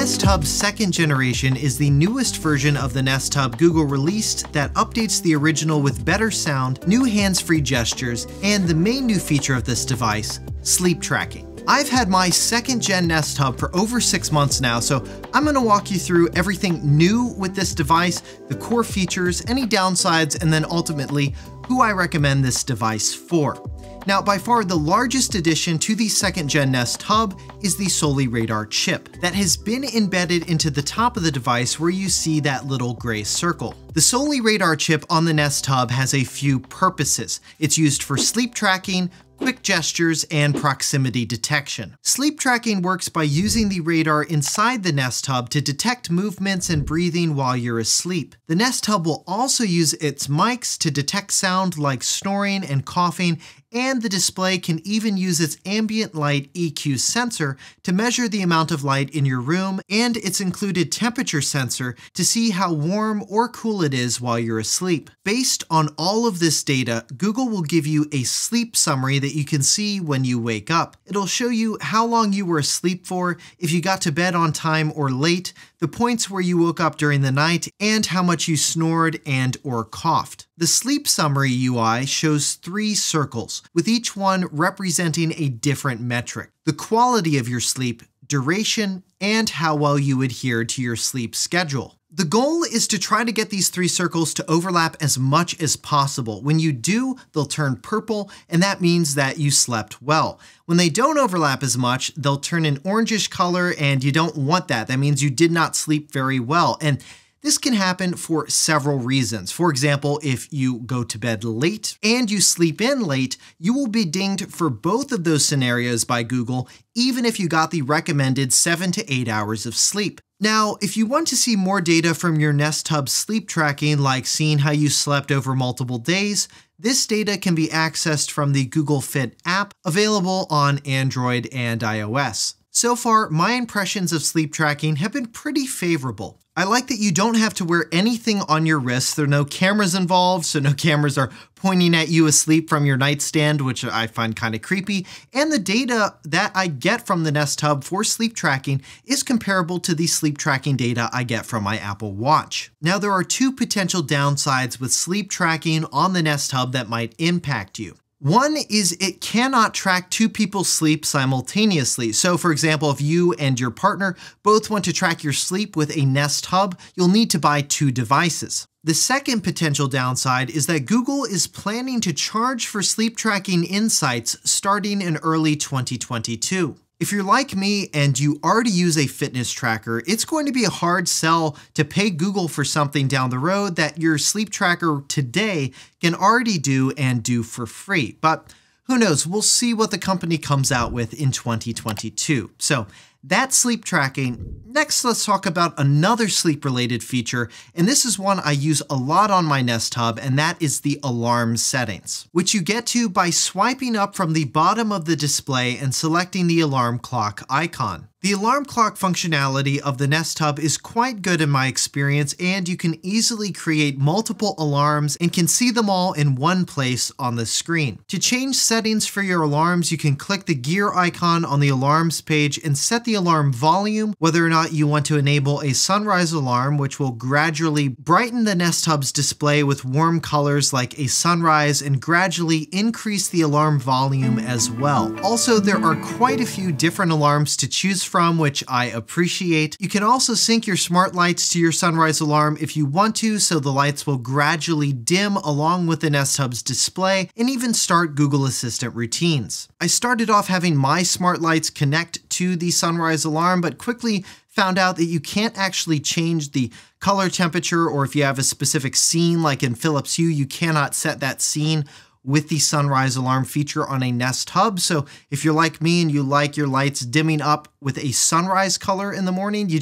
Nest Hub 2nd generation is the newest version of the Nest Hub Google released that updates the original with better sound, new hands-free gestures, and the main new feature of this device, sleep tracking. I've had my 2nd gen Nest Hub for over 6 months now, so I'm going to walk you through everything new with this device, the core features, any downsides, and then ultimately who I recommend this device for. Now, by far the largest addition to the 2nd gen Nest Hub is the Soli Radar chip that has been embedded into the top of the device where you see that little gray circle. The Soli Radar chip on the Nest Hub has a few purposes. It's used for sleep tracking, quick gestures, and proximity detection. Sleep tracking works by using the radar inside the Nest Hub to detect movements and breathing while you're asleep. The Nest Hub will also use its mics to detect sound like snoring and coughing, and the display can even use its ambient light EQ sensor to measure the amount of light in your room and its included temperature sensor to see how warm or cool it is while you're asleep. Based on all of this data, Google will give you a sleep summary that you can see when you wake up. It'll show you how long you were asleep for, if you got to bed on time or late, the points where you woke up during the night, and how much you snored and or coughed. The Sleep Summary UI shows 3 circles, with each one representing a different metric: the quality of your sleep, duration, and how well you adhere to your sleep schedule. The goal is to try to get these 3 circles to overlap as much as possible. When you do, they'll turn purple, and that means that you slept well. When they don't overlap as much, they'll turn an orangish color, and you don't want that. That means you did not sleep very well. And this can happen for several reasons. For example, if you go to bed late and you sleep in late, you will be dinged for both of those scenarios by Google, even if you got the recommended 7 to 8 hours of sleep. Now, if you want to see more data from your Nest Hub sleep tracking, like seeing how you slept over multiple days, this data can be accessed from the Google Fit app, available on Android and iOS. So far, my impressions of sleep tracking have been pretty favorable. I like that you don't have to wear anything on your wrists. There are no cameras involved, so no cameras are pointing at you asleep from your nightstand, which I find kind of creepy. And the data that I get from the Nest Hub for sleep tracking is comparable to the sleep tracking data I get from my Apple Watch. Now, there are 2 potential downsides with sleep tracking on the Nest Hub that might impact you. One is it cannot track 2 people's sleep simultaneously. So for example, if you and your partner both want to track your sleep with a Nest Hub, you'll need to buy 2 devices. The second potential downside is that Google is planning to charge for sleep tracking insights starting in early 2022. If you're like me and you already use a fitness tracker, it's going to be a hard sell to pay Google for something down the road that your sleep tracker today can already do and do for free. But who knows, we'll see what the company comes out with in 2022. So that's sleep tracking. Next, let's talk about another sleep-related feature, and this is one I use a lot on my Nest Hub, and that is the alarm settings, which you get to by swiping up from the bottom of the display and selecting the alarm clock icon. The alarm clock functionality of the Nest Hub is quite good in my experience, and you can easily create multiple alarms and can see them all in one place on the screen. To change settings for your alarms, you can click the gear icon on the alarms page and set the alarm volume, whether or not you want to enable a sunrise alarm, which will gradually brighten the Nest Hub's display with warm colors like a sunrise and gradually increase the alarm volume as well. Also, there are quite a few different alarms to choose from, which I appreciate. You can also sync your smart lights to your sunrise alarm if you want to, so the lights will gradually dim along with the Nest Hub's display, and even start Google Assistant routines. I started off having my smart lights connect to the sunrise alarm, but quickly found out that you can't actually change the color temperature, or if you have a specific scene like in Philips Hue, you cannot set that scene with the sunrise alarm feature on a Nest Hub. So if you're like me and you like your lights dimming up with a sunrise color in the morning, you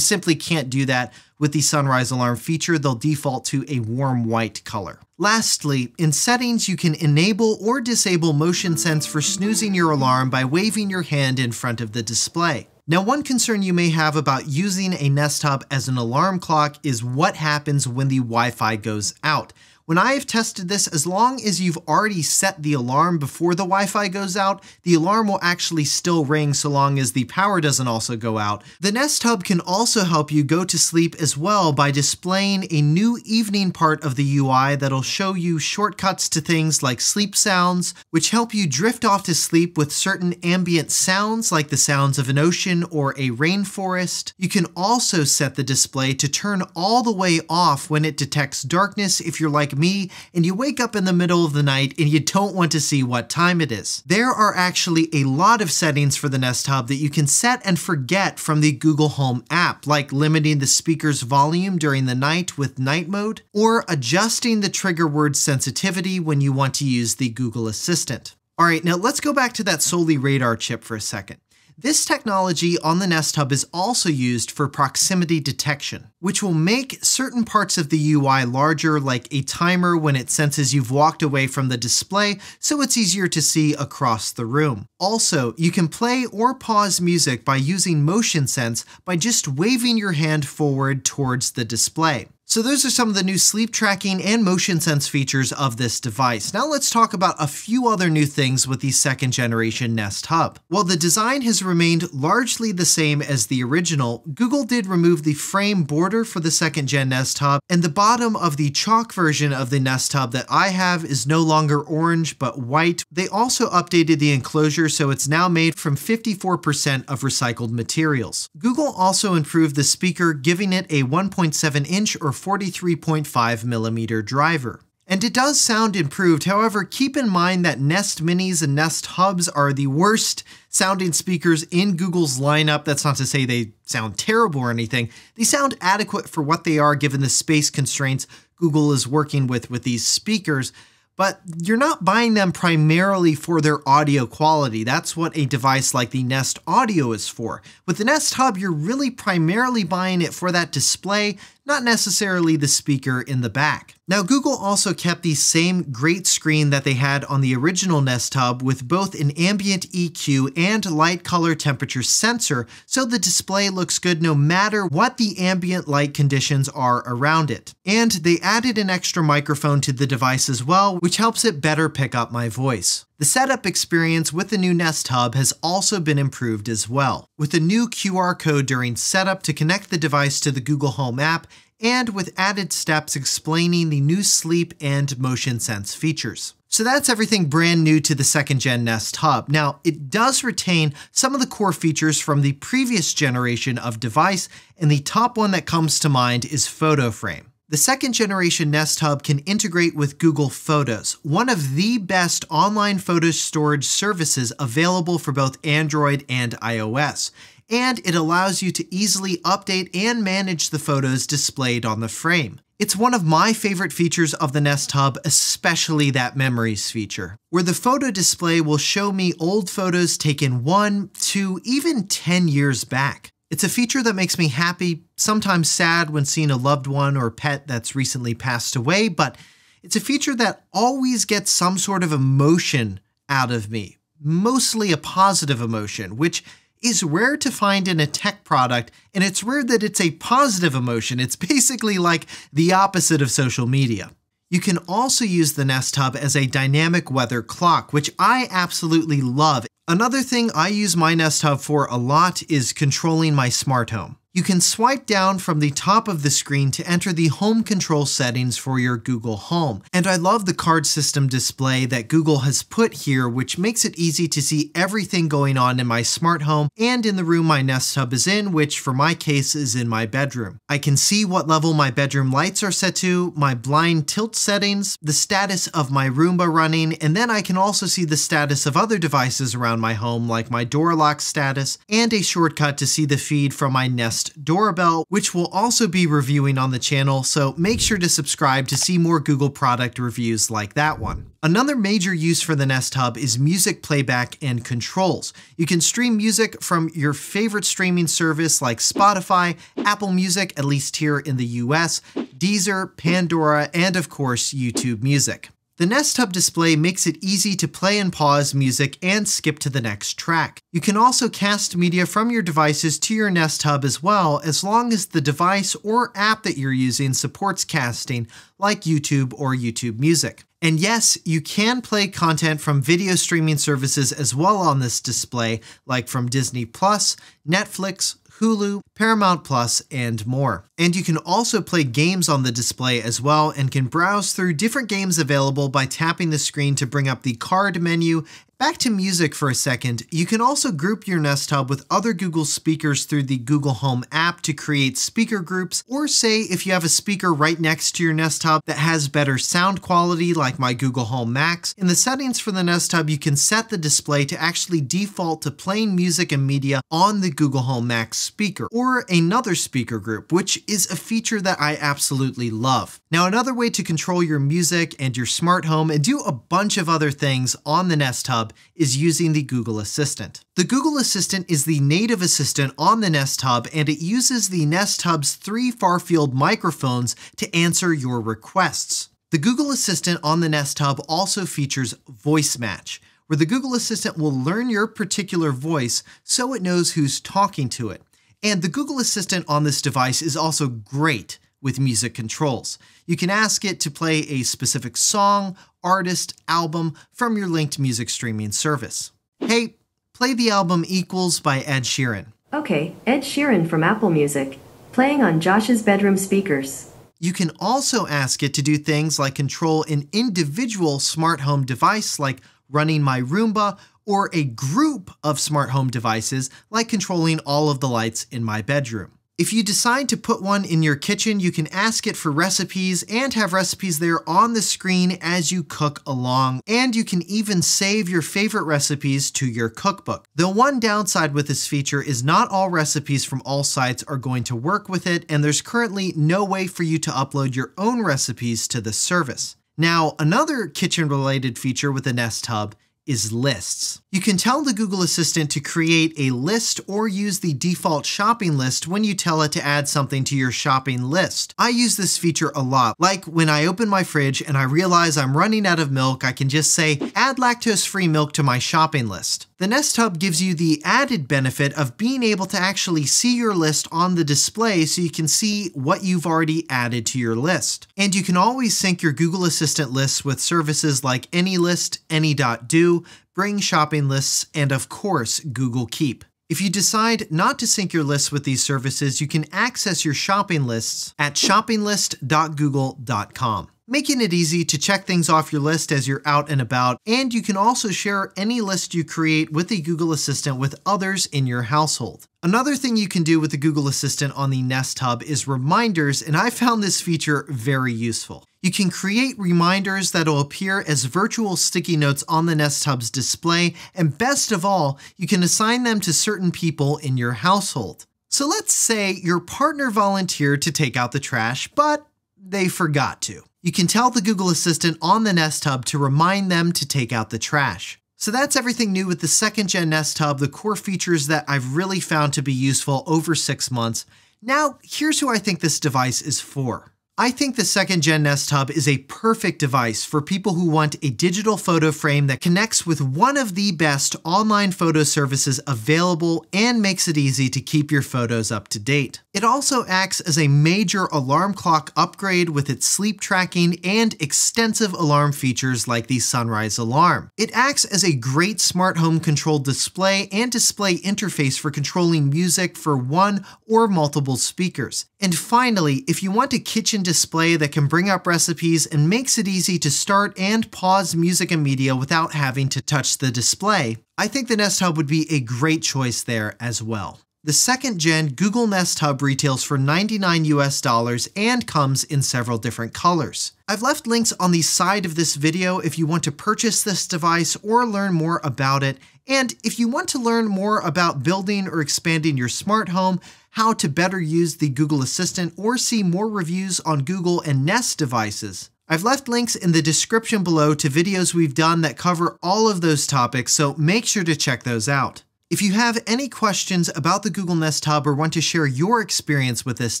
simply can't do that with the sunrise alarm feature. They'll default to a warm white color. Lastly, in settings, you can enable or disable motion sense for snoozing your alarm by waving your hand in front of the display. Now, one concern you may have about using a Nest Hub as an alarm clock is what happens when the Wi-Fi goes out. When I have tested this, as long as you've already set the alarm before the Wi-Fi goes out, the alarm will actually still ring so long as the power doesn't also go out. The Nest Hub can also help you go to sleep as well by displaying a new evening part of the UI that'll show you shortcuts to things like sleep sounds, which help you drift off to sleep with certain ambient sounds like the sounds of an ocean or a rainforest. You can also set the display to turn all the way off when it detects darkness if you're like me and you wake up in the middle of the night and you don't want to see what time it is. There are actually a lot of settings for the Nest Hub that you can set and forget from the Google Home app, like limiting the speaker's volume during the night with night mode, or adjusting the trigger word sensitivity when you want to use the Google Assistant. Alright, now let's go back to that Soli radar chip for a second. This technology on the Nest Hub is also used for proximity detection, which will make certain parts of the UI larger, like a timer when it senses you've walked away from the display, so it's easier to see across the room. Also, you can play or pause music by using motion sense by just waving your hand forward towards the display. So those are some of the new sleep tracking and motion sense features of this device. Now let's talk about a few other new things with the second generation Nest Hub. While the design has remained largely the same as the original, Google did remove the frame border for the second gen Nest Hub, and the bottom of the chalk version of the Nest Hub that I have is no longer orange but white. They also updated the enclosure so it's now made from 54% of recycled materials. Google also improved the speaker, giving it a 1.7 inch or 43.5mm driver. And it does sound improved, however, keep in mind that Nest Minis and Nest Hubs are the worst sounding speakers in Google's lineup. That's not to say they sound terrible or anything. They sound adequate for what they are given the space constraints Google is working with these speakers. But you're not buying them primarily for their audio quality. That's what a device like the Nest Audio is for. With the Nest Hub, you're really primarily buying it for that display, not necessarily the speaker in the back. Now, Google also kept the same great screen that they had on the original Nest Hub with both an ambient EQ and light color temperature sensor, so the display looks good no matter what the ambient light conditions are around it. And they added an extra microphone to the device as well, which helps it better pick up my voice. The setup experience with the new Nest Hub has also been improved as well, with a new QR code during setup to connect the device to the Google Home app, and with added steps explaining the new sleep and motion sense features. So that's everything brand new to the second gen Nest Hub. Now, it does retain some of the core features from the previous generation of device, and the top one that comes to mind is Photo Frame. The second generation Nest Hub can integrate with Google Photos, one of the best online photo storage services available for both Android and iOS. And it allows you to easily update and manage the photos displayed on the frame. It's one of my favorite features of the Nest Hub, especially that Memories feature, where the photo display will show me old photos taken 1, 2, even 10 years back. It's a feature that makes me happy, sometimes sad when seeing a loved one or pet that's recently passed away, but it's a feature that always gets some sort of emotion out of me, mostly a positive emotion, which is rare to find in a tech product, and it's rare that it's a positive emotion. It's basically like the opposite of social media. You can also use the Nest Hub as a dynamic weather clock, which I absolutely love. Another thing I use my Nest Hub for a lot is controlling my smart home. You can swipe down from the top of the screen to enter the home control settings for your Google Home. And I love the card system display that Google has put here, which makes it easy to see everything going on in my smart home and in the room my Nest Hub is in, which for my case is in my bedroom. I can see what level my bedroom lights are set to, my blind tilt settings, the status of my Roomba running, and then I can also see the status of other devices around my home, like my door lock status, and a shortcut to see the feed from my Nest doorbell, which we'll also be reviewing on the channel, so make sure to subscribe to see more Google product reviews like that one. Another major use for the Nest Hub is music playback and controls. You can stream music from your favorite streaming service like Spotify, Apple Music, at least here in the US, Deezer, Pandora, and of course YouTube Music. The Nest Hub display makes it easy to play and pause music and skip to the next track. You can also cast media from your devices to your Nest Hub as well, as long as the device or app that you're using supports casting, like YouTube or YouTube Music. And yes, you can play content from video streaming services as well on this display, like from Disney+, Netflix, Hulu, Paramount Plus, and more. And you can also play games on the display as well, and can browse through different games available by tapping the screen to bring up the card menu. Back to music for a second, you can also group your Nest Hub with other Google speakers through the Google Home app to create speaker groups, or say if you have a speaker right next to your Nest Hub that has better sound quality like my Google Home Max, in the settings for the Nest Hub you can set the display to actually default to playing music and media on the Google Home Max speaker, or another speaker group, which is a feature that I absolutely love. Now, another way to control your music and your smart home and do a bunch of other things on the Nest Hub is using the Google Assistant. The Google Assistant is the native assistant on the Nest Hub, and it uses the Nest Hub's 3 far-field microphones to answer your requests. The Google Assistant on the Nest Hub also features Voice Match, where the Google Assistant will learn your particular voice so it knows who's talking to it. And the Google Assistant on this device is also great with music controls. You can ask it to play a specific song, artist, album from your linked music streaming service. Hey, play the album Equals by Ed Sheeran. Okay, Ed Sheeran from Apple Music, playing on Josh's bedroom speakers. You can also ask it to do things like control an individual smart home device like running my Roomba, or a group of smart home devices like controlling all of the lights in my bedroom. If you decide to put one in your kitchen, you can ask it for recipes and have recipes there on the screen as you cook along, and you can even save your favorite recipes to your cookbook. The one downside with this feature is not all recipes from all sites are going to work with it, and there's currently no way for you to upload your own recipes to the service. Now, another kitchen-related feature with the Nest Hub is lists. You can tell the Google Assistant to create a list or use the default shopping list when you tell it to add something to your shopping list. I use this feature a lot, like when I open my fridge and I realize I'm running out of milk, I can just say, add lactose-free milk to my shopping list. The Nest Hub gives you the added benefit of being able to actually see your list on the display so you can see what you've already added to your list. And you can always sync your Google Assistant lists with services like AnyList, Any.do, Bring Shopping Lists, and of course, Google Keep. If you decide not to sync your lists with these services, you can access your shopping lists at shoppinglist.google.com. Making it easy to check things off your list as you're out and about, and you can also share any list you create with the Google Assistant with others in your household. Another thing you can do with the Google Assistant on the Nest Hub is reminders, and I found this feature very useful. You can create reminders that'll appear as virtual sticky notes on the Nest Hub's display, and best of all, you can assign them to certain people in your household. So let's say your partner volunteered to take out the trash, but they forgot to. You can tell the Google Assistant on the Nest Hub to remind them to take out the trash. So that's everything new with the 2nd Gen Nest Hub, the core features that I've really found to be useful over 6 months. Now, here's who I think this device is for. I think the 2nd Gen Nest Hub is a perfect device for people who want a digital photo frame that connects with one of the best online photo services available and makes it easy to keep your photos up to date. It also acts as a major alarm clock upgrade with its sleep tracking and extensive alarm features like the sunrise alarm. It acts as a great smart home controlled display and display interface for controlling music for one or multiple speakers. And finally, if you want a kitchen display that can bring up recipes and makes it easy to start and pause music and media without having to touch the display, I think the Nest Hub would be a great choice there as well. The 2nd Gen Google Nest Hub retails for $99 US and comes in several different colors. I've left links on the side of this video if you want to purchase this device or learn more about it. And if you want to learn more about building or expanding your smart home, how to better use the Google Assistant, or see more reviews on Google and Nest devices, I've left links in the description below to videos we've done that cover all of those topics, so make sure to check those out. If you have any questions about the Google Nest Hub or want to share your experience with this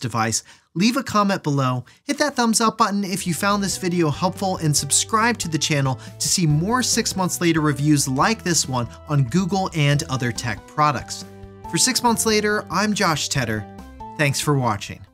device, leave a comment below, hit that thumbs up button if you found this video helpful, and subscribe to the channel to see more 6 months later reviews like this one on Google and other tech products. For 6 months later, I'm Josh Tedder. Thanks for watching.